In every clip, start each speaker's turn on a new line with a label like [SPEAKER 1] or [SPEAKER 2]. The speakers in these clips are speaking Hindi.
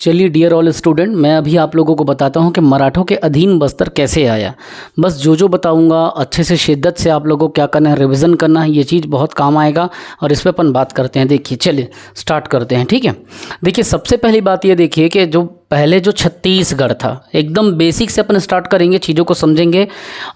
[SPEAKER 1] चलिए डियर ऑल स्टूडेंट, मैं अभी आप लोगों को बताता हूं कि मराठों के अधीन बस्तर कैसे आया। बस जो बताऊंगा अच्छे से शिद्दत से आप लोगों को क्या करना है, रिवीजन करना है। ये चीज़ बहुत काम आएगा और इस पर अपन बात करते हैं। देखिए चलिए स्टार्ट करते हैं, ठीक है। देखिए सबसे पहली बात ये देखिए कि जो पहले जो छत्तीसगढ़ था, एकदम बेसिक से अपन स्टार्ट करेंगे, चीज़ों को समझेंगे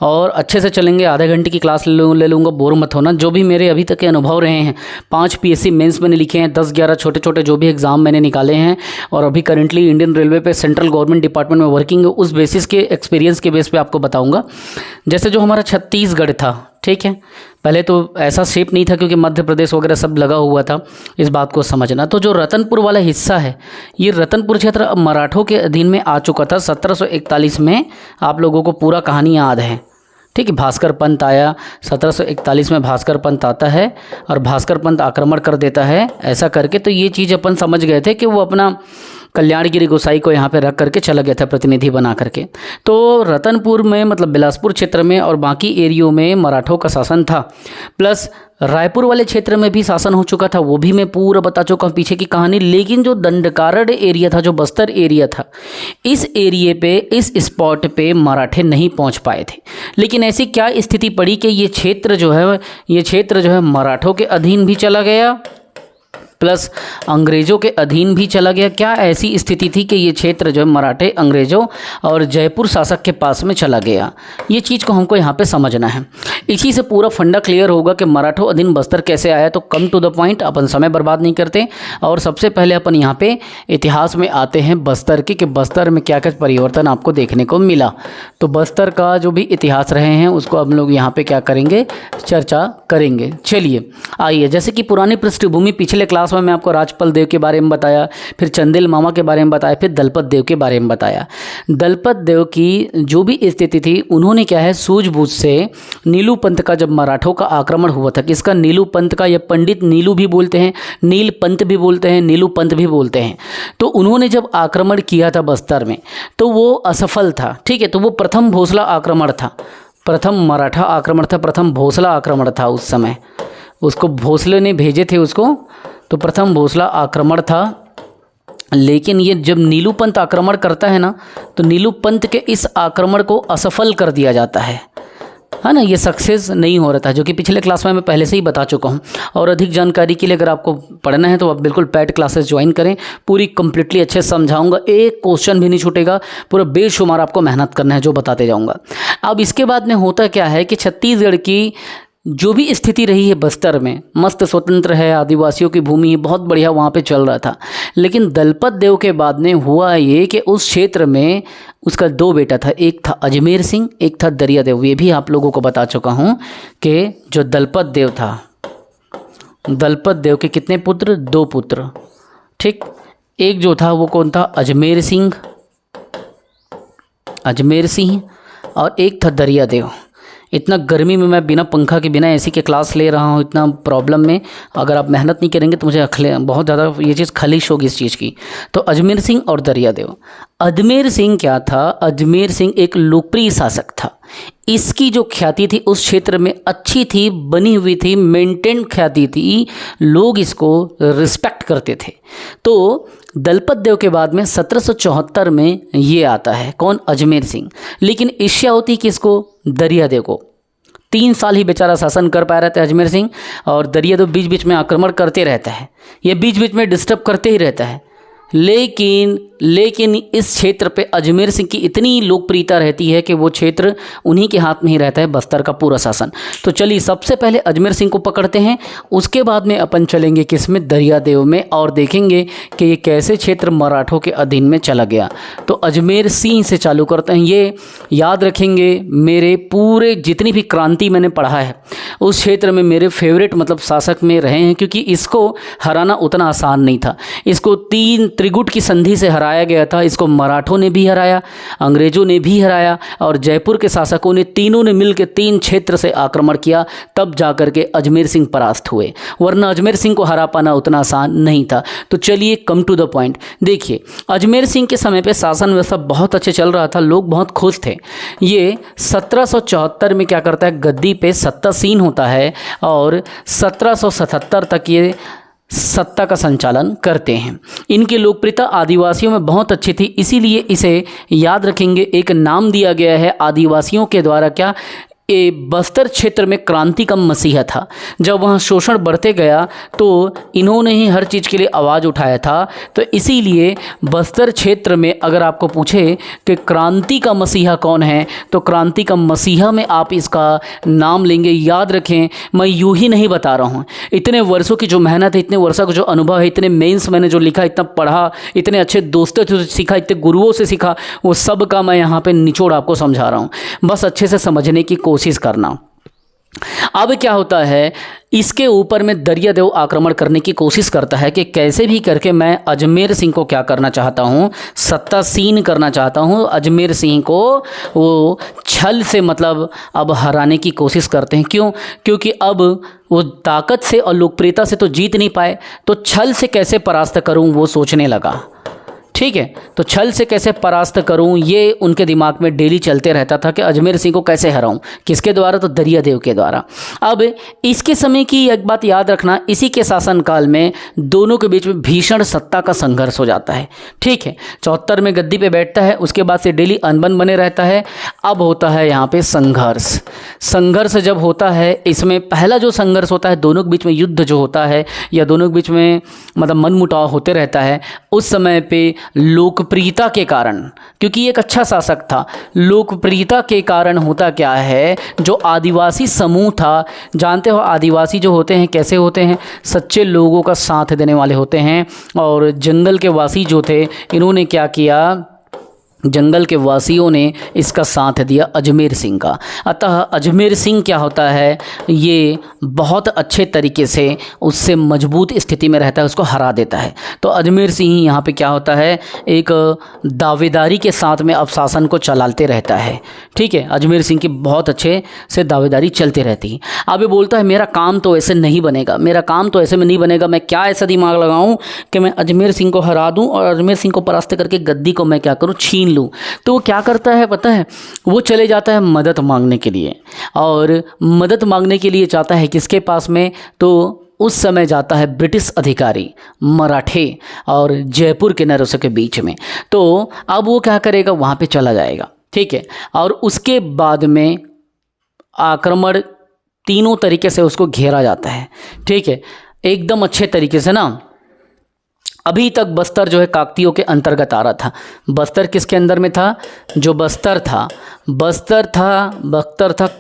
[SPEAKER 1] और अच्छे से चलेंगे। आधे घंटे की क्लास ले लूँगा, बोर मत होना। जो भी मेरे अभी तक के अनुभव रहे हैं, 5 पीएससी मेंस मैंने लिखे हैं, 10-11 छोटे छोटे जो भी एग्ज़ाम मैंने निकाले हैं और अभी करेंटली इंडियन रेलवे पे सेंट्रल गवर्नमेंट डिपार्टमेंट में वर्किंग है, उस बेसिस के एक्सपीरियंस के बेस पे आपको बताऊंगा। जैसे जो हमारा छत्तीसगढ़ था, ठीक है, पहले तो ऐसा शेप नहीं था क्योंकि मध्य प्रदेश वगैरह सब लगा हुआ था, इस बात को समझना। तो जो रतनपुर वाला हिस्सा है, ये रतनपुर क्षेत्र अब मराठों के अधीन में आ चुका था 1741 में। आप लोगों को पूरा कहानी याद है, ठीक है। भास्कर पंत आया 1741 में, भास्कर पंत आता है और भास्कर पंत आक्रमण कर देता है ऐसा करके। तो ये चीज़ अपन समझ गए थे कि वो अपना कल्याणगिरी गोसाई को यहाँ पे रख करके चला गया था, प्रतिनिधि बना करके। तो रतनपुर में मतलब बिलासपुर क्षेत्र में और बाकी एरियो में मराठों का शासन था, प्लस रायपुर वाले क्षेत्र में भी शासन हो चुका था, वो भी मैं पूरा बता चुका हूँ पीछे की कहानी। लेकिन जो दंडकारण्य एरिया था, जो बस्तर एरिया था, इस एरिए पे, इस स्पॉट पे मराठे नहीं पहुँच पाए थे। लेकिन ऐसी क्या स्थिति पड़ी कि ये क्षेत्र जो है मराठों के अधीन भी चला गया, प्लस अंग्रेज़ों के अधीन भी चला गया। क्या ऐसी स्थिति थी कि ये क्षेत्र जो है मराठे, अंग्रेज़ों और जयपुर शासक के पास में चला गया? ये चीज़ को हमको यहाँ पे समझना है। इसी से पूरा फंडा क्लियर होगा कि मराठों अधीन बस्तर कैसे आया। तो कम टू द पॉइंट, अपन समय बर्बाद नहीं करते और सबसे पहले अपन यहाँ पे इतिहास में आते हैं बस्तर की, कि बस्तर में क्या क्या परिवर्तन आपको देखने को मिला। तो बस्तर का जो भी इतिहास रहे हैं उसको हम लोग यहाँ पे क्या करेंगे, चर्चा करेंगे। चलिए आइए, जैसे कि पुरानी पृष्ठभूमि, पिछले क्लास में मैं आपको राजपल देव के बारे में बताया, फिर चंदेल मामा के बारे में बताया, फिर दलपत देव के बारे में बताया। दलपत देव की जो भी स्थिति थी, उन्होंने क्या है, सूझबूझ से नीलू पंथ का जब मराठों का आक्रमण हुआ था, किसका, नीलू पंथ का, या पंडित नीलू भी बोलते हैं, नील पंथ भी बोलते हैं, नीलू पंथ भी बोलते हैं। तो उन्होंने जब आक्रमण किया था बस्तर में, तो वो असफल था, ठीक है। तो वो प्रथम भोसला आक्रमण था, प्रथम मराठा आक्रमण था, प्रथम भोसला आक्रमण था। उस समय उसको भोसले ने भेजे थे उसको, तो प्रथम भोसला आक्रमण था। लेकिन ये जब नीलू पंथ आक्रमण करता है ना, तो नीलू पंथ के इस आक्रमण को असफल कर दिया जाता है ना, ये सक्सेस नहीं हो रहा था, जो कि पिछले क्लास में मैं पहले से ही बता चुका हूँ। और अधिक जानकारी के लिए अगर आपको पढ़ना है तो आप बिल्कुल पेड क्लासेस ज्वाइन करें, पूरी कंप्लीटली अच्छे से समझाऊंगा, एक क्वेश्चन भी नहीं छूटेगा, पूरा बेशुमार आपको मेहनत करना है जो बताते जाऊँगा। अब इसके बाद में होता क्या है कि छत्तीसगढ़ की जो भी स्थिति रही है बस्तर में, मस्त स्वतंत्र है, आदिवासियों की भूमि है, बहुत बढ़िया वहाँ पे चल रहा था। लेकिन दलपत देव के बाद में हुआ ये कि उस क्षेत्र में उसका 2 बेटा था, एक था अजमेर सिंह, एक था दरिया देव। ये भी आप लोगों को बता चुका हूँ कि जो दलपत देव था, दलपत देव के कितने पुत्र, 2 पुत्र, ठीक। एक जो था वो कौन था, अजमेर सिंह, और एक था दरिया देव। इतना गर्मी में मैं बिना पंखा के, बिना एसी के क्लास ले रहा हूँ, इतना प्रॉब्लम में। अगर आप मेहनत नहीं करेंगे तो मुझे बहुत ज़्यादा ये चीज़ खलिश होगी इस चीज़ की। तो अजमेर सिंह और दरिया देव। अजमेर सिंह क्या था, अजमेर सिंह एक लोकप्रिय शासक था। इसकी जो ख्याति थी उस क्षेत्र में अच्छी थी, बनी हुई थी, मेंटेन ख्याति थी, लोग इसको रिस्पेक्ट करते थे। तो दलपत देव के बाद में 1774 में ये आता है, कौन, अजमेर सिंह। लेकिन ईर्ष्या होती किसको, दरिया देव को। 3 साल ही बेचारा शासन कर पाया रहता है अजमेर सिंह, और दरिया देव बीच बीच में आक्रमण करते रहता है, ये बीच बीच में डिस्टर्ब करते ही रहता है। लेकिन इस क्षेत्र पे अजमेर सिंह की इतनी लोकप्रियता रहती है कि वो क्षेत्र उन्हीं के हाथ में ही रहता है, बस्तर का पूरा शासन। तो चलिए सबसे पहले अजमेर सिंह को पकड़ते हैं, उसके बाद में अपन चलेंगे किस में, दरिया देव में, और देखेंगे कि ये कैसे क्षेत्र मराठों के अधीन में चला गया। तो अजमेर सिंह से चालू करते हैं। ये याद रखेंगे, मेरे पूरे जितनी भी क्रांति मैंने पढ़ा है उस क्षेत्र में मेरे फेवरेट मतलब शासक में रहे हैं, क्योंकि इसको हराना उतना आसान नहीं था। इसको 3 त्रिगुट की संधि से हराया गया था। इसको मराठों ने भी हराया, अंग्रेजों ने भी हराया, और जयपुर के शासकों ने, तीनों ने मिलकर 3 क्षेत्र से आक्रमण किया, तब जाकर के अजमेर सिंह परास्त हुए, वरना अजमेर सिंह को हरा पाना उतना आसान नहीं था। तो चलिए कम टू द पॉइंट। देखिए अजमेर सिंह के समय पे शासन व्यवस्था बहुत अच्छे चल रहा था, लोग बहुत खुश थे। ये 1774 में क्या करता है, गद्दी पे सत्तासीन होता है, और 1777 तक ये सत्ता का संचालन करते हैं। इनकी लोकप्रियता आदिवासियों में बहुत अच्छी थी, इसीलिए इसे याद रखेंगे, एक नाम दिया गया है आदिवासियों के द्वारा, क्या, ये बस्तर क्षेत्र में क्रांति का मसीहा था। जब वहाँ शोषण बढ़ते गया तो इन्होंने ही हर चीज़ के लिए आवाज़ उठाया था। तो इसीलिए बस्तर क्षेत्र में अगर आपको पूछे कि क्रांति का मसीहा कौन है, तो क्रांति का मसीहा में आप इसका नाम लेंगे। याद रखें, मैं यूँ ही नहीं बता रहा हूँ, इतने वर्षों की जो मेहनत है, इतने वर्षों का जो अनुभव है, इतने मेंस मैंने जो लिखा, इतना पढ़ा, इतने अच्छे दोस्तों से सीखा, इतने गुरुओं से सीखा, वो सब का मैं यहाँ पर निचोड़ आपको समझा रहा हूँ। बस अच्छे से समझने की कोशिश करना। अब क्या होता है, इसके ऊपर में दरियादेव आक्रमण करने की कोशिश करता है कि कैसे भी करके मैं अजमेर सिंह को क्या करना चाहता हूँ, सत्तासीन करना चाहता हूँ। अजमेर सिंह को वो छल से मतलब अब हराने की कोशिश करते हैं। क्यों? क्योंकि अब वो ताकत से और लोकप्रियता से तो जीत नहीं पाए, तो छल से कैसे परास्त करूँ वो सोचने लगा। ठीक है, तो छल से कैसे परास्त करूं, ये उनके दिमाग में डेली चलते रहता था कि अजमेर सिंह को कैसे हराऊं, किसके द्वारा, तो दरियादेव के द्वारा। अब इसके समय की एक बात याद रखना, इसी के शासनकाल में दोनों के बीच में भीषण सत्ता का संघर्ष हो जाता है। ठीक है, 74 में गद्दी पे बैठता है, उसके बाद से डेली अनबन बने रहता है। अब होता है यहाँ पे संघर्ष। संघर्ष जब होता है, इसमें पहला जो संघर्ष होता है, दोनों के बीच में युद्ध जो होता है या दोनों के बीच में मतलब मनमुटाव होते रहता है, उस समय पे लोकप्रियता के कारण, क्योंकि एक अच्छा शासक था, लोकप्रियता के कारण होता क्या है, जो आदिवासी समूह था, जानते हो आदिवासी जो होते हैं कैसे होते हैं, सच्चे लोगों का साथ देने वाले होते हैं। और जंगल के वासी जो थे, इन्होंने क्या किया, जंगल के वासियों ने इसका साथ दिया अजमेर सिंह का। अतः अजमेर सिंह क्या होता है, ये बहुत अच्छे तरीके से उससे मजबूत स्थिति में रहता है, उसको हरा देता है। तो अजमेर सिंह यहाँ पे क्या होता है, एक दावेदारी के साथ में अब शासन को चलाते रहता है। ठीक है, अजमेर सिंह की बहुत अच्छे से दावेदारी चलती रहती है। अब ये बोलता है मेरा काम तो ऐसे नहीं बनेगा, मेरा काम तो ऐसे में नहीं बनेगा, मैं क्या ऐसा दिमाग लगाऊँ कि मैं अजमेर सिंह को हरा दूँ और अजमेर सिंह को परास्त करके गद्दी को मैं क्या करूँ, छीन लूँ। तो वो क्या करता है पता है, वो चले जाता है मदद मांगने के लिए, और मदद मांगने के लिए चाहता है किसके पास में, तो उस समय जाता है ब्रिटिश अधिकारी मराठे और जयपुर के नरसों के बीच में। तो अब वो क्या करेगा, वहाँ पे चला जाएगा। ठीक है, और उसके बाद में आक्रमण तीनों तरीके से उसको घेरा जाता है। ठीक है, एकदम अच्छे तरीके से ना। अभी तक बस्तर जो है काकतियों के अंतर्गत आ रहा था। बस्तर किसके अंदर में था, जो बस्तर था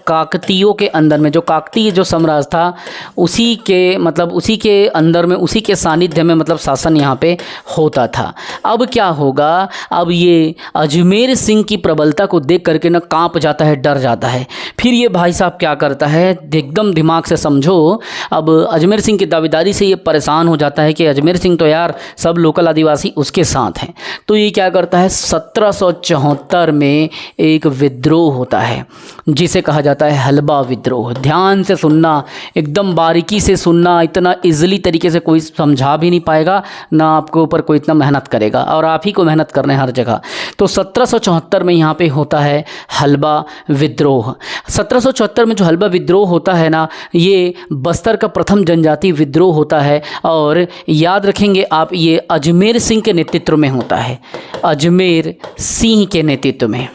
[SPEAKER 1] काकतियों के अंदर में। जो काकतीय जो साम्राज्य था उसी के मतलब उसी के अंदर में, उसी के सानिध्य में मतलब शासन यहाँ पे होता था। अब क्या होगा, अब ये अजमेर सिंह की प्रबलता को देख करके ना कांप जाता है, डर जाता है। फिर ये भाई साहब क्या करता है, एकदम दिमाग से समझो। अब अजमेर सिंह की दावेदारी से ये परेशान हो जाता है कि अजमेर सिंह तो यार सब लोकल आदिवासी उसके साथ हैं। तो ये क्या करता है, 1774 में एक विद्रोह होता है जिसे कहा जाता है हलबा विद्रोह। ध्यान से सुनना, एकदम बारीकी से सुनना, इतना इजीली तरीके से कोई समझा भी नहीं पाएगा, ना आपके ऊपर कोई इतना मेहनत करेगा, और आप ही को मेहनत करना है हर जगह। तो 1774 में यहाँ पे होता है हलबा विद्रोह। 1774 में जो हलबा विद्रोह होता है ना, ये बस्तर का प्रथम जनजातीय विद्रोह होता है। और याद रखेंगे आप, ये अजमेर सिंह के नेतृत्व में होता है, अजमेर सिंह के नेतृत्व में।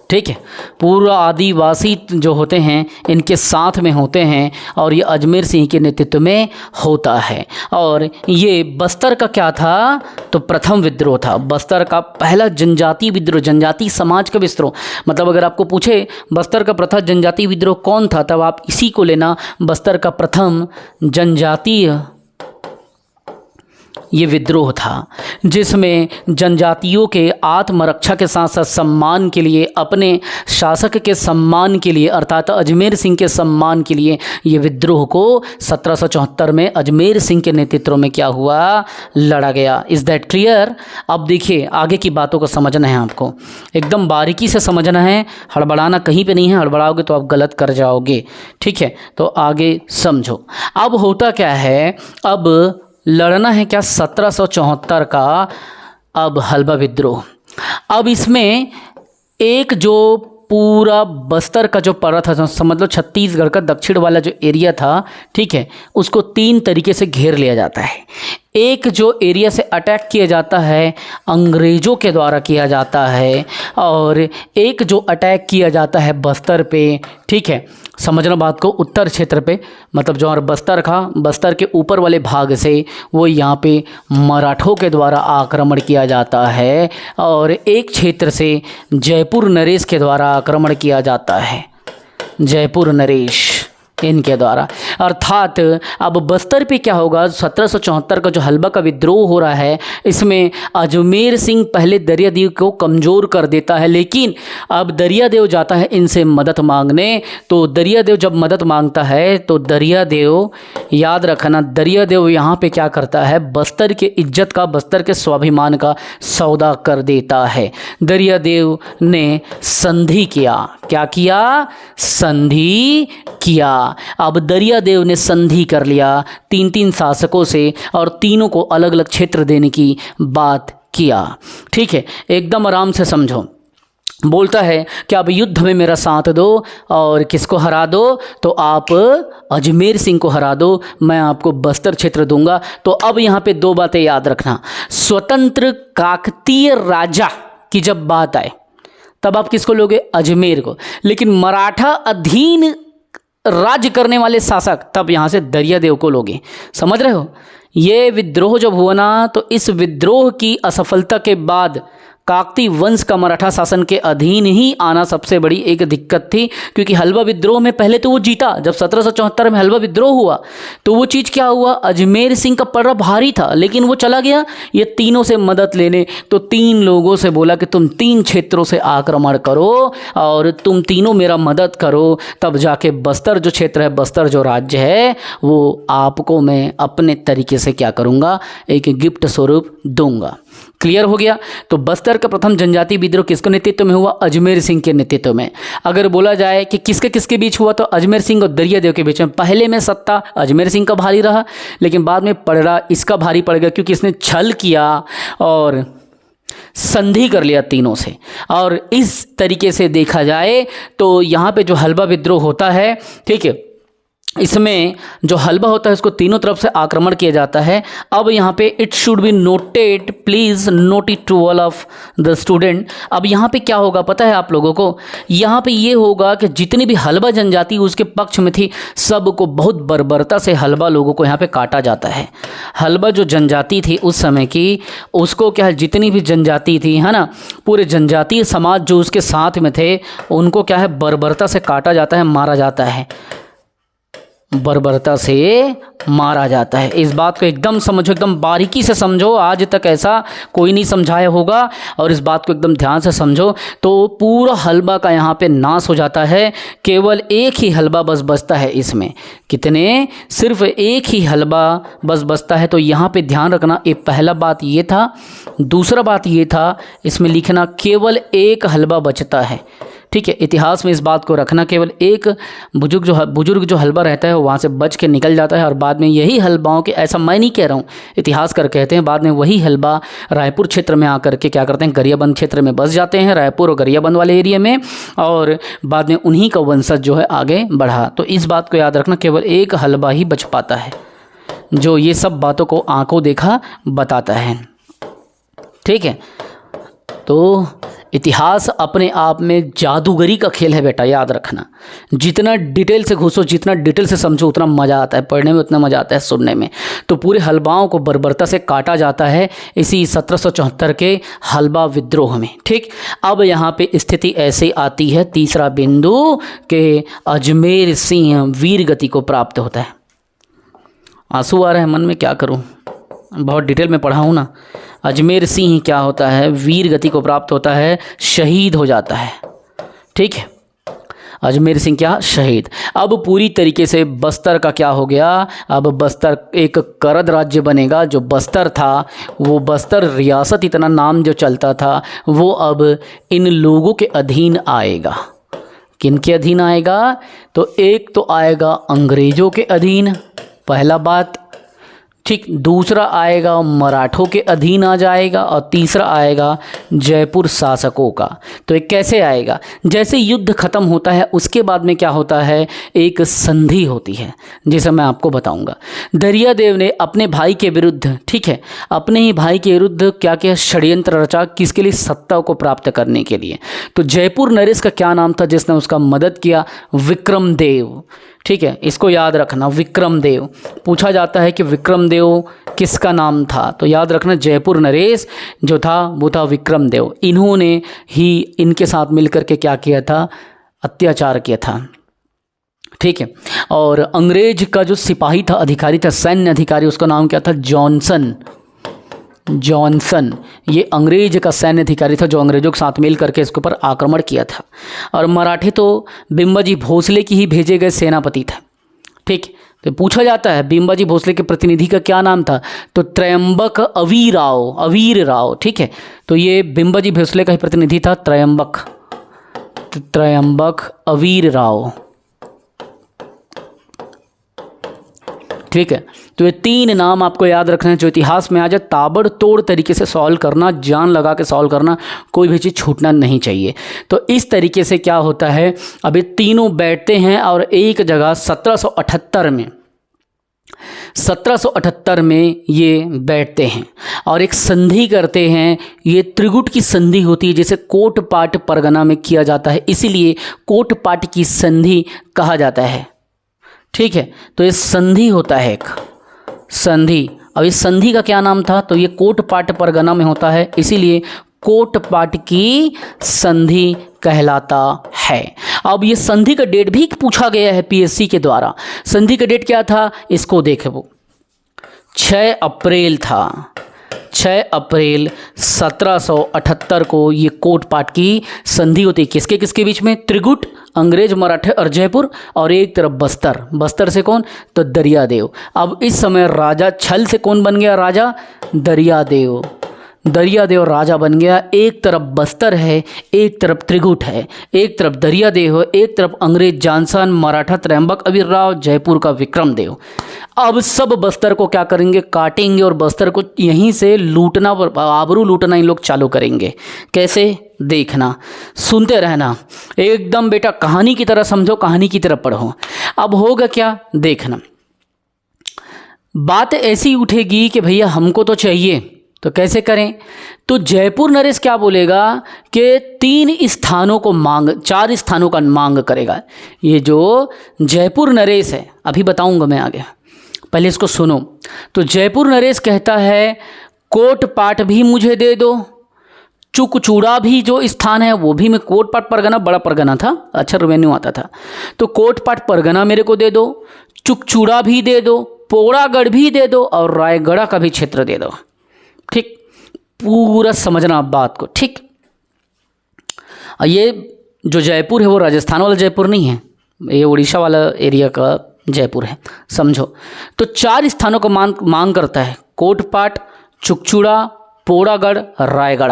[SPEAKER 1] ठीक है, पूरा आदिवासी जो होते हैं इनके साथ में होते हैं, और ये अजमेर सिंह के नेतृत्व में होता है। और ये बस्तर का क्या था, तो प्रथम विद्रोह था, बस्तर का पहला जनजातीय विद्रोह, जनजातीय समाज का विद्रोह। मतलब अगर आपको पूछे बस्तर का प्रथम जनजातीय विद्रोह कौन था, तब आप इसी को लेना, बस्तर का प्रथम जनजातीय ये विद्रोह था, जिसमें जनजातियों के आत्मरक्षा के साथ साथ सम्मान के लिए, अपने शासक के सम्मान के लिए, अर्थात अजमेर सिंह के सम्मान के लिए ये विद्रोह को 1774 में अजमेर सिंह के नेतृत्व में क्या हुआ, लड़ा गया। Is that clear? अब देखिए आगे की बातों को समझना है, आपको एकदम बारीकी से समझना है, हड़बड़ाना कहीं पे नहीं है, हड़बड़ाओगे तो आप गलत कर जाओगे। ठीक है, तो आगे समझो। अब होता क्या है, अब लड़ना है क्या, 1774 का अब हलबा विद्रोह। अब इसमें एक जो पूरा बस्तर का जो परत था, समझ लो छत्तीसगढ़ का दक्षिण वाला जो एरिया था, ठीक है, उसको 3 तरीके से घेर लिया जाता है। एक जो एरिया से अटैक किया जाता है अंग्रेज़ों के द्वारा किया जाता है, और एक जो अटैक किया जाता है बस्तर पे, ठीक है, समझना बात को, उत्तर क्षेत्र पे, मतलब जो बस्तर था, बस्तर के ऊपर वाले भाग से वो यहाँ पे मराठों के द्वारा आक्रमण किया जाता है, और एक क्षेत्र से जयपुर नरेश के द्वारा आक्रमण किया जाता है, जयपुर नरेश इनके द्वारा। अर्थात अब बस्तर पे क्या होगा, 1774 का जो हलबा का विद्रोह हो रहा है, इसमें अजमेर सिंह पहले दरियादेव को कमज़ोर कर देता है, लेकिन अब दरियादेव जाता है इनसे मदद मांगने। तो दरियादेव जब मदद मांगता है तो दरियादेव, याद रखना, दरियादेव यहाँ पे क्या करता है, बस्तर के इज्जत का, बस्तर के स्वाभिमान का सौदा कर देता है। दरियादेव ने संधि किया, क्या किया, संधि किया। अब दरियादेव ने संधि कर लिया 3 शासकों से, और तीनों को अलग अलग क्षेत्र देने की बात किया, ठीक है, एकदम आराम से समझो। बोलता है कि अब युद्ध में मेरा साथ दो, और किसको हरा दो, तो आप अजमेर सिंह को हरा दो, मैं आपको बस्तर क्षेत्र दूंगा। तो अब यहाँ पे 2 बातें याद रखना, स्वतंत्र काकतीय राजा की जब बात आए तब आप किसको लोगे, अजमेर को, लेकिन मराठा अधीन राज्य करने वाले शासक तब यहाँ से दरियादेव को लोगे। समझ रहे हो, ये विद्रोह जब हुआ ना, तो इस विद्रोह की असफलता के बाद काकती वंश का मराठा शासन के अधीन ही आना सबसे बड़ी एक दिक्कत थी, क्योंकि हलवा विद्रोह में पहले तो वो जीता। जब 1774 में हलवा विद्रोह हुआ तो वो चीज़ क्या हुआ, अजमेर सिंह का पड़ा भारी था, लेकिन वो चला गया ये तीनों से मदद लेने। तो 3 लोगों से बोला कि तुम 3 क्षेत्रों से आक्रमण करो और तुम तीनों मेरा मदद करो, तब जाके बस्तर जो क्षेत्र है, बस्तर जो राज्य है, वो आपको मैं अपने तरीके से क्या करूँगा, एक गिफ्ट स्वरूप दूंगा। क्लियर हो गया। तो बस्तर का प्रथम जनजातीय विद्रोह किसके नेतृत्व में हुआ, अजमेर सिंह के नेतृत्व में। अगर बोला जाए कि किसके किसके बीच हुआ, तो अजमेर सिंह और दरियादेव के बीच में। पहले में सत्ता अजमेर सिंह का भारी रहा, लेकिन बाद में पड़ा इसका भारी पड़ गया, क्योंकि इसने छल किया और संधि कर लिया तीनों से। और इस तरीके से देखा जाए तो यहाँ पे जो हलवा विद्रोह होता है, ठीक है, इसमें जो हलवा होता है उसको तीनों तरफ से आक्रमण किया जाता है। अब यहाँ पे it should be noted, please note it to all of the student. अब यहाँ पे क्या होगा पता है आप लोगों को, यहाँ पे ये होगा कि जितनी भी हलवा जनजाति उसके पक्ष में थी, सबको बहुत बर्बरता से हलवा लोगों को यहाँ पे काटा जाता है। हलवा जो जनजाति थी उस समय की, उसको क्या है, जितनी भी जनजाति थी, है ना, पूरे जनजातीय समाज जो उसके साथ में थे, उनको क्या है, बर्बरता से काटा जाता है, मारा जाता है, बर्बरता से मारा जाता है। इस बात को एकदम समझो, एकदम बारीकी से समझो, आज तक ऐसा कोई नहीं समझाया होगा, और इस बात को एकदम ध्यान से समझो। तो पूरा हलवा का यहाँ पे नाश हो जाता है, केवल एक ही हलवा बस बचता है इसमें। कितने, सिर्फ एक ही हलवा बस बचता है। तो यहाँ पे ध्यान रखना, ये पहला बात ये था। दूसरा बात ये था, इसमें लिखना केवल एक हलवा बचता है, ठीक है, इतिहास में इस बात को रखना, केवल एक बुजुर्ग जो हलवा रहता है वो वहाँ से बच के निकल जाता है, और बाद में यही हलवाओं के, ऐसा मैं नहीं कह रहा हूँ, इतिहासकार कहते हैं, बाद में वही हलवा रायपुर क्षेत्र में आकर के क्या करते हैं, गरियाबंद क्षेत्र में बस जाते हैं, रायपुर और गरियाबंद वाले एरिया में, और बाद में उन्हीं का वंशज जो है आगे बढ़ा। तो इस बात को याद रखना, केवल एक हलवा ही बच पाता है, जो ये सब बातों को आंखों देखा बताता है, ठीक है। तो इतिहास अपने आप में जादूगरी का खेल है बेटा, याद रखना। जितना डिटेल से घुसो, जितना डिटेल से समझो, उतना मज़ा आता है पढ़ने में, उतना मज़ा आता है सुनने में। तो पूरे हलवाओं को बर्बरता से काटा जाता है इसी 1774 के हलवा विद्रोह में, ठीक। अब यहाँ पे स्थिति ऐसे आती है, तीसरा बिंदु, के अजमेर सिंह वीर गति को प्राप्त होता है। आंसू आ रहे हैं मन में, क्या करूँ, बहुत डिटेल में पढ़ा हूँ ना। अजमेर सिंह क्या होता है, वीर गति को प्राप्त होता है, शहीद हो जाता है, ठीक है। अजमेर सिंह क्या, शहीद। अब पूरी तरीके से बस्तर का क्या हो गया, अब बस्तर एक करद राज्य बनेगा। जो बस्तर था, वो बस्तर रियासत, इतना नाम जो चलता था, वो अब इन लोगों के अधीन आएगा। किन के अधीन आएगा, तो एक तो आएगा अंग्रेज़ों के अधीन, पहला बात। ठीक, दूसरा आएगा मराठों के अधीन आ जाएगा और तीसरा आएगा जयपुर शासकों का। तो ये कैसे आएगा, जैसे युद्ध खत्म होता है उसके बाद में क्या होता है, एक संधि होती है जिसे मैं आपको बताऊंगा। दरियादेव ने अपने भाई के विरुद्ध, ठीक है, अपने ही भाई के विरुद्ध क्या किया, षड्यंत्र रचा, किसके लिए, सत्ता को प्राप्त करने के लिए। तो जयपुर नरेश का क्या नाम था जिसने उसका मदद किया, विक्रमदेव। ठीक है, इसको याद रखना, विक्रमदेव। पूछा जाता है कि विक्रमदेव किसका नाम था, तो याद रखना जयपुर नरेश जो था वो था विक्रमदेव। इन्होंने ही इनके साथ मिलकर के क्या किया था, अत्याचार किया था। ठीक है, और अंग्रेज का जो सिपाही था, अधिकारी था, सैन्य अधिकारी, उसका नाम क्या था, जॉनसन। जॉनसन ये अंग्रेज का सैन्य अधिकारी था जो अंग्रेजों के साथ मिल करके इसके ऊपर आक्रमण किया था। और मराठे तो बिंबाजी भोसले की ही भेजे गए सेनापति थे। ठीक, तो पूछा जाता है बिंबाजी भोसले के प्रतिनिधि का क्या नाम था, तो त्रयंबक अवीर राव। ठीक है, तो ये बिंबाजी भोसले का ही प्रतिनिधि था, त्रयंबक अवीर राव। ठीक है, तो ये तीन नाम आपको याद रखना है जो इतिहास में आ जाए, ताबड़तोड़ तरीके से सॉल्व करना, जान लगा के सॉल्व करना, कोई भी चीज़ छूटना नहीं चाहिए। तो इस तरीके से क्या होता है, अब ये तीनों बैठते हैं और एक जगह 1778 में ये बैठते हैं और एक संधि करते हैं। ये त्रिगुट की संधि होती है जिसे कोटपाट परगना में किया जाता है, इसीलिए कोटपाट की संधि कहा जाता है। ठीक है, तो ये संधि होता है, एक संधि। अब इस संधि का क्या नाम था, तो ये कोटपाट परगना में होता है, इसीलिए कोटपाट की संधि कहलाता है। अब ये संधि का डेट भी पूछा गया है पीएससी के द्वारा। संधि का डेट क्या था, इसको देखो, 6 अप्रैल था। 6 अप्रैल 1778 को ये कोटपाट की संधि होती है। किसके किसके बीच में, त्रिगुट, अंग्रेज, मराठे और जयपुर, और एक तरफ बस्तर से कौन, तो दरियादेव। अब इस समय राजा छल से कौन बन गया, राजा दरियादेव राजा बन गया। एक तरफ बस्तर है, एक तरफ त्रिगुट है, एक तरफ दरियादेव है, एक तरफ अंग्रेज जॉनसन, मराठा त्रयंबक अवीर राव, जयपुर का विक्रमदेव। अब सब बस्तर को क्या करेंगे, काटेंगे और बस्तर को यहीं से लूटना, आबरू लूटना इन लोग चालू करेंगे। कैसे, देखना, सुनते रहना, एकदम बेटा कहानी की तरह समझो, कहानी की तरह पढ़ो। अब होगा क्या, देखना, बात ऐसी उठेगी कि भैया हमको तो चाहिए, तो कैसे करें, तो जयपुर नरेश क्या बोलेगा कि 4 स्थानों का मांग करेगा। ये जो जयपुर नरेश है, अभी बताऊंगा मैं आगे, पहले इसको सुनो। तो जयपुर नरेश कहता है कोटपाट भी मुझे दे दो, चुकचूड़ा भी जो स्थान है वो भी, मैं कोटपाट परगना बड़ा परगना था, अच्छा रेवेन्यू आता था, तो कोटपाट परगना मेरे को दे दो, चुकचूड़ा भी दे दो, पोड़ागढ़ भी दे दो और रायगढ़ का भी क्षेत्र दे दो। ठीक, पूरा समझना आप बात को। ठीक, ये जो जयपुर है वो राजस्थान वाला जयपुर नहीं है, ये उड़ीसा वाला एरिया का जयपुर है, समझो। तो 4 स्थानों का मांग करता है, कोटपाट, चुकचूड़ा, पोड़ागढ़, रायगढ़।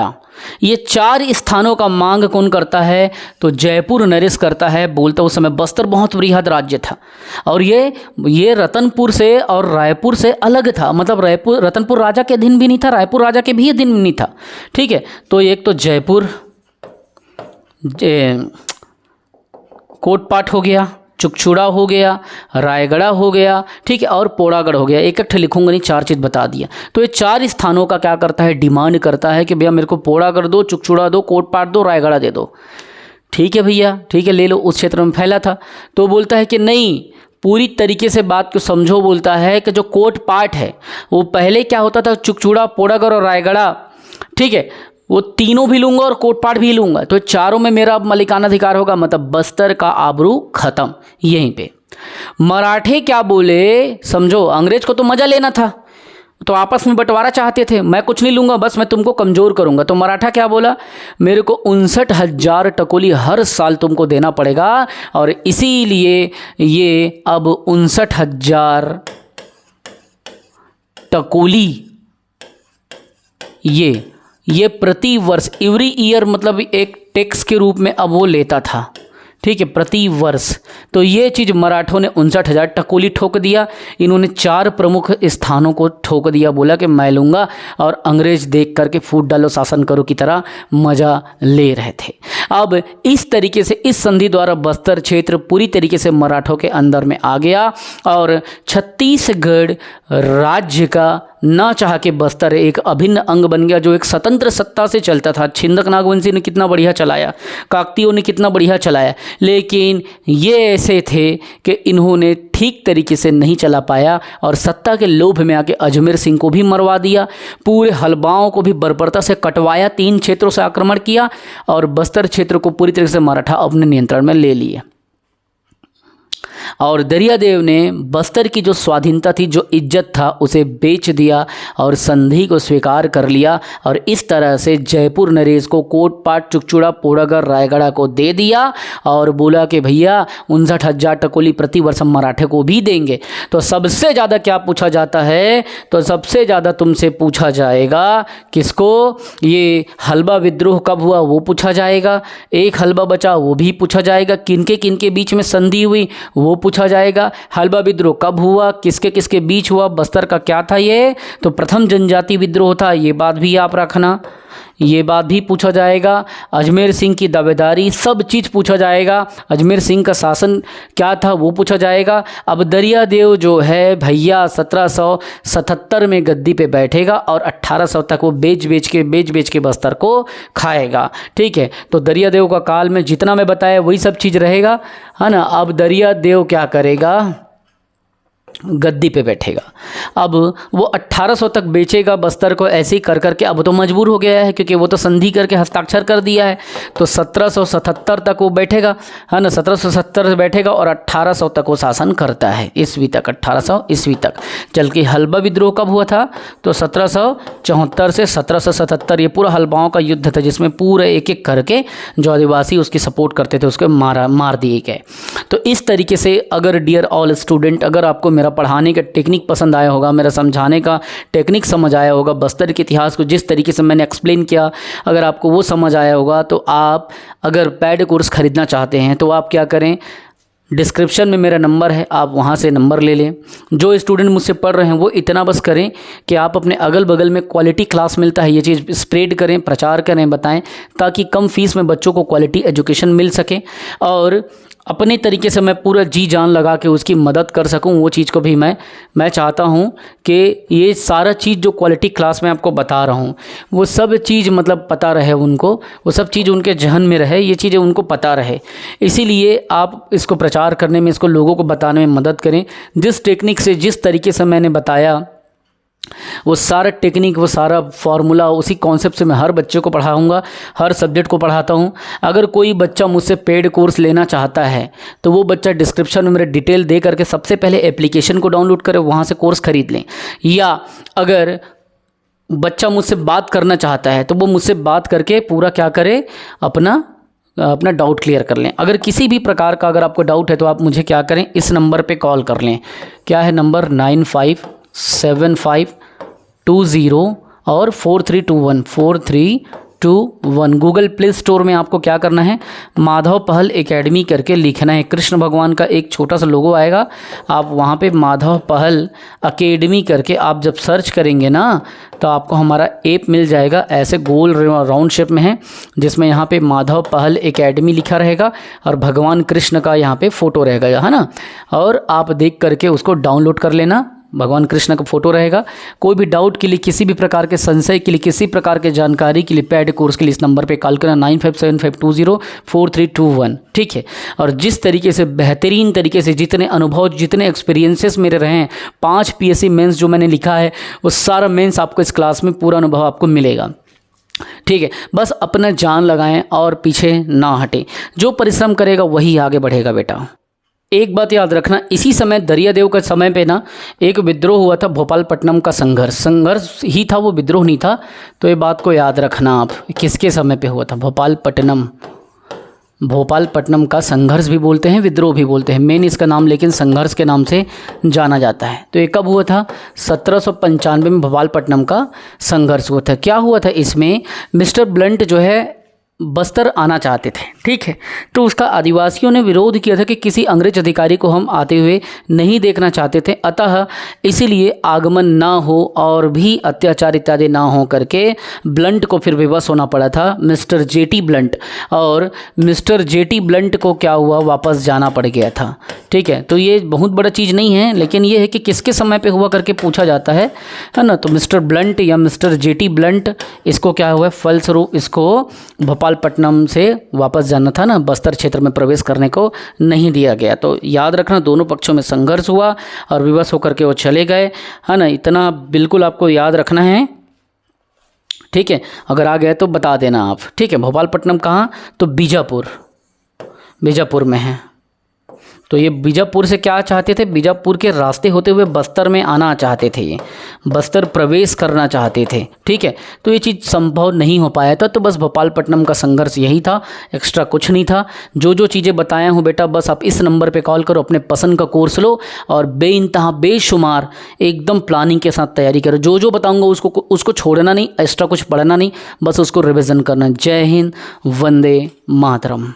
[SPEAKER 1] ये 4 स्थानों का मांग कौन करता है, तो जयपुर नरेश करता है। बोलता उस समय बस्तर बहुत बृहद राज्य था और ये रतनपुर से और रायपुर से अलग था, मतलब रतनपुर राजा के अधीन भी नहीं था, रायपुर राजा के भी अधीन नहीं था। ठीक है, तो एक तो जयपुर कोटपाट हो गया, चुकचूड़ा हो गया, रायगढ़ हो गया, ठीक है, और पोड़ागढ़ हो गया। एक लिखूंगा नहीं, 4 चीज़ बता दिया। तो ये 4 स्थानों का क्या करता है, डिमांड करता है कि भैया मेरे को पोड़ागढ़ दो, चुकचूड़ा दो, कोटपाट दो, रायगढ़ दे दो। ठीक है भैया, ठीक है, ले लो। उस क्षेत्र में फैला था, तो बोलता है कि नहीं, पूरी तरीके से बात को समझो। बोलता है कि जो कोटपाट है वो पहले क्या होता था, चुकचूड़ा, पोड़ागढ़ और रायगढ़, ठीक है, वो तीनों भी लूंगा और कोटपाट भी लूंगा, तो 4 में मेरा अब मलिकाना अधिकार होगा, मतलब बस्तर का आबरू खत्म यहीं पे। मराठे क्या बोले, समझो, अंग्रेज को तो मजा लेना था, तो आपस में बंटवारा चाहते थे, मैं कुछ नहीं लूंगा, बस मैं तुमको कमजोर करूंगा। तो मराठा क्या बोला, मेरे को 59,000 टकोली हर साल तुमको देना पड़ेगा, और इसीलिए ये अब 59,000 टकोली ये प्रति वर्ष, एवरी ईयर, मतलब एक टैक्स के रूप में अब वो लेता था। ठीक है, प्रति वर्ष। तो ये चीज़ मराठों ने 59,000 टकोली ठोक दिया। इन्होंने 4 प्रमुख स्थानों को ठोक दिया, बोला कि मैं लूँगा, और अंग्रेज देख करके फूट डालो शासन करो की तरह मज़ा ले रहे थे। अब इस तरीके से इस संधि द्वारा बस्तर क्षेत्र पूरी तरीके से मराठों के अंदर में आ गया और छत्तीसगढ़ राज्य का ना चाह के बस्तर एक अभिन्न अंग बन गया, जो एक स्वतंत्र सत्ता से चलता था। छिंदक नागवंशी ने कितना बढ़िया चलाया, काकतियों ने कितना बढ़िया चलाया, लेकिन ये ऐसे थे कि इन्होंने ठीक तरीके से नहीं चला पाया और सत्ता के लोभ में आके अजमेर सिंह को भी मरवा दिया, पूरे हलबाओं को भी बर्बरता से कटवाया, 3 क्षेत्रों से आक्रमण किया और बस्तर क्षेत्र को पूरी तरीके से मराठा अपने नियंत्रण में ले लिए। और दरियादेव ने बस्तर की जो स्वाधीनता थी, जो इज्जत था, उसे बेच दिया और संधि को स्वीकार कर लिया और इस तरह से जयपुर नरेश को कोटपाट, चुकचुड़ा, पोड़ागढ़, रायगढ़ को दे दिया और बोला कि भैया 59,000 टकोली प्रति वर्ष हम मराठे को भी देंगे। तो सबसे ज़्यादा क्या पूछा जाता है, तो सबसे ज़्यादा तुमसे पूछा जाएगा किसको, ये हलबा विद्रोह कब हुआ वो पूछा जाएगा, एक हलबा बचा वो भी पूछा जाएगा, किनके बीच में संधि हुई वो पूछा जाएगा, हलबा विद्रोह कब हुआ, किसके किसके बीच हुआ, बस्तर का क्या था ये, तो प्रथम जनजाति विद्रोह था, ये बात भी आप रखना, ये बात भी पूछा जाएगा। अजमेर सिंह की दावेदारी, सब चीज़ पूछा जाएगा। अजमेर सिंह का शासन क्या था वो पूछा जाएगा। अब दरियादेव जो है भैया 1777 में गद्दी पे बैठेगा और 1800 तक वो बेच बेच के बस्तर को खाएगा। ठीक है, तो दरियादेव का काल में जितना मैं बताया वही सब चीज़ रहेगा, है ना। अब दरियादेव क्या करेगा, गद्दी पे बैठेगा। अब वो 1800 तक बेचेगा बस्तर को, ऐसे ही कर करके अब तो मजबूर हो गया है क्योंकि वो तो संधि करके हस्ताक्षर कर दिया है। तो 1777 तक वो बैठेगा, है ना, 1770 से बैठेगा और 1800 तक वो शासन करता है, ईस्वी तक, 1800 ईस्वी तक। चल के हलबा विद्रोह कब हुआ था, तो 1774 से 1777, ये पूरा हलबाओं का युद्ध था जिसमें पूरे एक एक करके जो आदिवासी उसकी सपोर्ट करते थे उसको मार दिए गए। तो इस तरीके से अगर डियर ऑल स्टूडेंट, अगर आपको मेरा पढ़ाने का टेक्निक पसंद आया होगा, मेरा समझाने का टेक्निक समझ आया होगा, बस्तर के इतिहास को जिस तरीके से मैंने एक्सप्लेन किया, अगर आपको वो समझ आया होगा, तो आप अगर पेड कोर्स ख़रीदना चाहते हैं तो आप क्या करें, डिस्क्रिप्शन में मेरा नंबर है, आप वहाँ से नंबर ले लें। जो स्टूडेंट मुझसे पढ़ रहे हैं वो इतना बस करें कि आप अपने अगल बगल में क्वालिटी क्लास मिलता है ये चीज़ स्प्रेड करें, प्रचार करें, बताएं, ताकि कम फीस में बच्चों को क्वालिटी एजुकेशन मिल सके और अपने तरीके से मैं पूरा जी जान लगा के उसकी मदद कर सकूं। वो चीज़ को भी मैं चाहता हूं कि ये सारा चीज़ जो क्वालिटी क्लास में आपको बता रहा हूं वो सब चीज़ मतलब पता रहे उनको, वो सब चीज़ उनके जहन में रहे, ये चीज़ें उनको पता रहे। इसीलिए आप इसको प्रचार करने में, इसको लोगों को बताने में मदद करें। जिस टेक्निक से, जिस तरीके से मैंने बताया, वो सारा टेक्निक, वो सारा फार्मूला, उसी कॉन्सेप्ट से मैं हर बच्चे को पढ़ाऊँगा, हर सब्जेक्ट को पढ़ाता हूँ। अगर कोई बच्चा मुझसे पेड कोर्स लेना चाहता है तो वो बच्चा डिस्क्रिप्शन में मेरे डिटेल दे करके सबसे पहले एप्लीकेशन को डाउनलोड करे, वहाँ से कोर्स ख़रीद लें। या अगर बच्चा मुझसे बात करना चाहता है तो वो मुझसे बात करके पूरा क्या करे, अपना डाउट क्लियर कर लें। अगर किसी भी प्रकार का अगर आपको डाउट है तो आप मुझे क्या करें, इस नंबर पे कॉल कर लें। क्या है नंबर, 957520 और 4321 गूगल प्ले स्टोर में आपको क्या करना है, माधव पहल एकेडमी करके लिखना है। कृष्ण भगवान का एक छोटा सा लोगो आएगा, आप वहाँ पे माधव पहल एकेडमी करके आप जब सर्च करेंगे ना तो आपको हमारा ऐप मिल जाएगा, ऐसे गोल राउंड शेप में है, जिसमें यहाँ पे माधव पहल एकेडमी लिखा रहेगा और भगवान कृष्ण का यहाँ पे फ़ोटो रहेगा, है ना। और आप देख करके उसको डाउनलोड कर लेना, भगवान कृष्ण का फोटो रहेगा। कोई भी डाउट के लिए, किसी भी प्रकार के संशय के लिए, किसी प्रकार के जानकारी के लिए, पेड कोर्स के लिए इस नंबर पे कॉल करना, 9575204321। ठीक है, और जिस तरीके से बेहतरीन तरीके से जितने अनुभव, जितने एक्सपीरियंसेस मेरे रहे हैं, 5 PSC मेंस जो मैंने लिखा है वो सारा मेंस आपको इस क्लास में पूरा अनुभव आपको मिलेगा। ठीक है, बस अपना जान लगाएं और पीछे ना हटें। जो परिश्रम करेगा वही आगे बढ़ेगा बेटा। एक बात याद रखना, इसी समय दरियादेव के समय पे ना एक विद्रोह हुआ था, भोपालपट्टनम का संघर्ष ही था, वो विद्रोह नहीं था। तो ये बात को याद रखना आप, किसके समय पे हुआ था, भोपालपट्टनम का संघर्ष भी बोलते हैं, विद्रोह भी बोलते हैं, मेन इसका नाम लेकिन संघर्ष के नाम से जाना जाता है। तो ये कब हुआ था, 1795 में भोपालपट्टनम का संघर्ष हुआ था। क्या हुआ था इसमें, मिस्टर ब्लंट जो है बस्तर आना चाहते थे। ठीक है, तो उसका आदिवासियों ने विरोध किया था कि किसी अंग्रेज अधिकारी को हम आते हुए नहीं देखना चाहते थे, अतः इसीलिए आगमन ना हो और भी अत्याचार इत्यादि ना हो करके ब्लंट को फिर विवश होना पड़ा था, मिस्टर जेटी ब्लंट। और मिस्टर जेटी ब्लंट को क्या हुआ, वापस जाना पड़ गया था। ठीक है, तो ये बहुत बड़ा चीज़ नहीं है, लेकिन ये है कि किसके समय पे हुआ करके पूछा जाता है ना। तो मिस्टर ब्लंट या मिस्टर जेटी ब्लंट, इसको क्या हुआ, फलस्वरूप इसको भोपालपट्टनम से वापस जाना था ना, बस्तर क्षेत्र में प्रवेश करने को नहीं दिया गया। तो याद रखना, दोनों पक्षों में संघर्ष हुआ और विवश होकर के वो चले गए, है ना। इतना बिल्कुल आपको याद रखना है। ठीक है, अगर आ गए तो बता देना आप। ठीक है, भोपालपट्टनम कहाँ, तो बीजापुर, बीजापुर में है। तो ये बीजापुर से क्या चाहते थे, बीजापुर के रास्ते होते हुए बस्तर में आना चाहते थे, ये बस्तर प्रवेश करना चाहते थे। ठीक है, तो ये चीज़ संभव नहीं हो पाया था। तो बस भोपालपट्टनम का संघर्ष यही था, एक्स्ट्रा कुछ नहीं था। जो जो चीज़ें बताया हूँ बेटा, बस आप इस नंबर पे कॉल करो, अपने पसंद का कोर्स लो और बेइंतहा बेशुमार एकदम प्लानिंग के साथ तैयारी करो। जो जो बताऊँगा उसको छोड़ना नहीं, एक्स्ट्रा कुछ पढ़ना नहीं, बस उसको रिविज़न करना। जय हिंद, वंदे मातरम।